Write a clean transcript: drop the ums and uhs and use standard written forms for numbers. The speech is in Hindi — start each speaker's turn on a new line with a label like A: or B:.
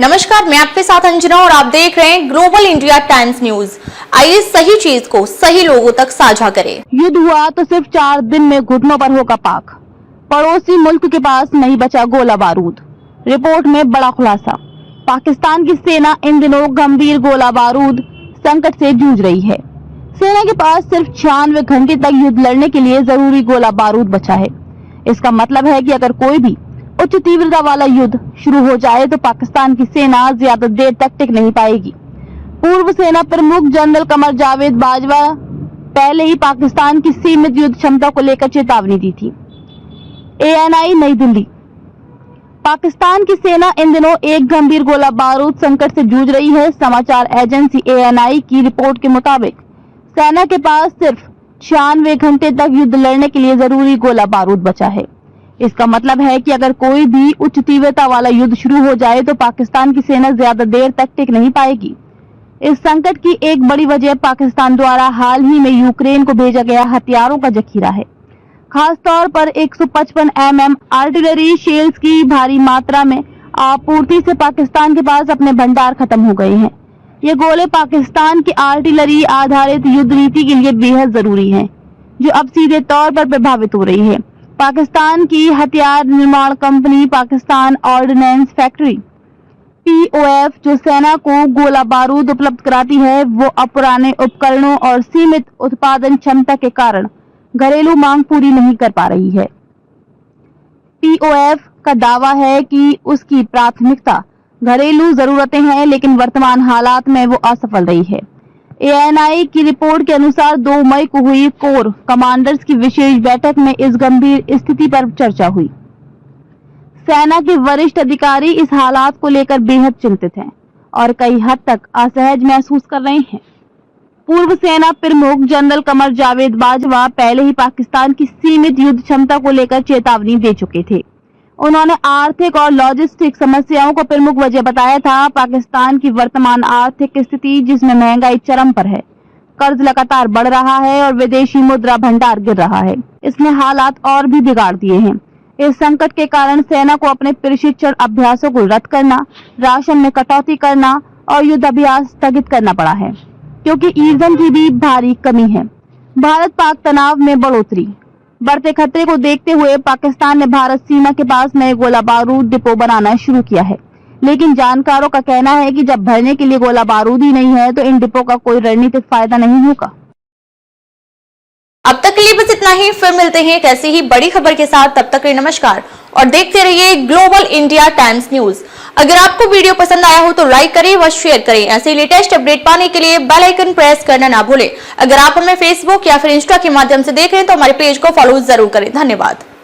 A: नमस्कार, मैं आपके साथ अंजना और आप देख रहे हैं ग्लोबल इंडिया टाइम्स न्यूज। आइए सही चीज को सही लोगों तक साझा करें।
B: युद्ध हुआ तो सिर्फ 4 दिन में घुटनों पर होगा पाक। पड़ोसी मुल्क के पास नहीं बचा गोला बारूद। रिपोर्ट में बड़ा खुलासा। पाकिस्तान की सेना इन दिनों गंभीर गोला बारूद संकट से जूझ रही है। सेना के पास सिर्फ 96 घंटे तक युद्ध लड़ने के लिए जरूरी गोला बारूद बचा है। इसका मतलब है कि अगर कोई भी उच्च तीव्रता वाला युद्ध शुरू हो जाए तो पाकिस्तान की सेना ज्यादा देर तक टिक नहीं पाएगी। पूर्व सेना प्रमुख जनरल कमर जावेद बाजवा पहले ही पाकिस्तान की सीमित युद्ध क्षमता को लेकर चेतावनी दी थी। ANI नई दिल्ली। पाकिस्तान की सेना इन दिनों एक गंभीर गोला बारूद संकट से जूझ रही है। समाचार एजेंसी ANI की रिपोर्ट के मुताबिक सेना के पास सिर्फ 96 घंटे तक युद्ध लड़ने के लिए जरूरी गोला बारूद बचा है। इसका मतलब है कि अगर कोई भी उच्च तीव्रता वाला युद्ध शुरू हो जाए तो पाकिस्तान की सेना ज्यादा देर तक टिक नहीं पाएगी। इस संकट की एक बड़ी वजह पाकिस्तान द्वारा हाल ही में यूक्रेन को भेजा गया हथियारों का जखीरा है। खास तौर पर 155 mm आर्टिलरी शेल्स की भारी मात्रा में आपूर्ति से पाकिस्तान के पास अपने भंडार खत्म हो गए हैं। ये गोले पाकिस्तान की आर्टिलरी आधारित युद्ध नीति के लिए बेहद जरूरी हैं, जो अब सीधे तौर पर प्रभावित हो रही है। पाकिस्तान की हथियार निर्माण company Pakistan ordnance factory POF, जो सेना को गोला बारूद उपलब्ध कराती है, वो अब पुराने उपकरणों और सीमित उत्पादन क्षमता के कारण घरेलू मांग पूरी नहीं कर पा रही है। POF का दावा है कि उसकी प्राथमिकता घरेलू जरूरतें हैं, लेकिन वर्तमान हालात में वो असफल रही है। ANI की रिपोर्ट के अनुसार 2 मई को हुई कोर कमांडर्स की विशेष बैठक में इस गंभीर स्थिति पर चर्चा हुई। सेना के वरिष्ठ अधिकारी इस हालात को लेकर बेहद चिंतित हैं और कई हद तक असहज महसूस कर रहे हैं। पूर्व सेना प्रमुख जनरल कमर जावेद बाजवा पहले ही पाकिस्तान की सीमित युद्ध क्षमता को लेकर चेतावनी दे चुके थे। उन्होंने आर्थिक और लॉजिस्टिक समस्याओं को प्रमुख वजह बताया था। पाकिस्तान की वर्तमान आर्थिक स्थिति, जिसमें महंगाई चरम पर है, कर्ज लगातार बढ़ रहा है और विदेशी मुद्रा भंडार गिर रहा है, इसने हालात और भी बिगाड़ दिए हैं। इस संकट के कारण सेना को अपने प्रशिक्षण अभ्यासों को रद्द करना, राशन में कटौती करना और युद्ध अभ्यास स्थगित करना पड़ा है, क्योंकि ईंधन की भी भारी कमी है। भारत पाक तनाव में बढ़ोतरी। बढ़ते खतरे को देखते हुए पाकिस्तान ने भारत सीमा के पास नए गोला बारूद डिपो बनाना शुरू किया है, लेकिन जानकारों का कहना है कि जब भरने के लिए गोला बारूद ही नहीं है तो इन डिपो का कोई रणनीतिक फायदा नहीं होगा।
A: अब तक के लिए बस इतना ही। फिर मिलते हैं एक ऐसी ही बड़ी खबर के साथ। तब तक के लिए नमस्कार और देखते रहिए ग्लोबल इंडिया टाइम्स न्यूज। अगर आपको वीडियो पसंद आया हो तो लाइक करें व शेयर करें। ऐसे लेटेस्ट अपडेट पाने के लिए बेल आइकन प्रेस करना ना भूलें। अगर आप हमें फेसबुक या फिर इंस्टा के माध्यम से देख रहे हैं तो हमारे पेज को फॉलो जरूर करें। धन्यवाद।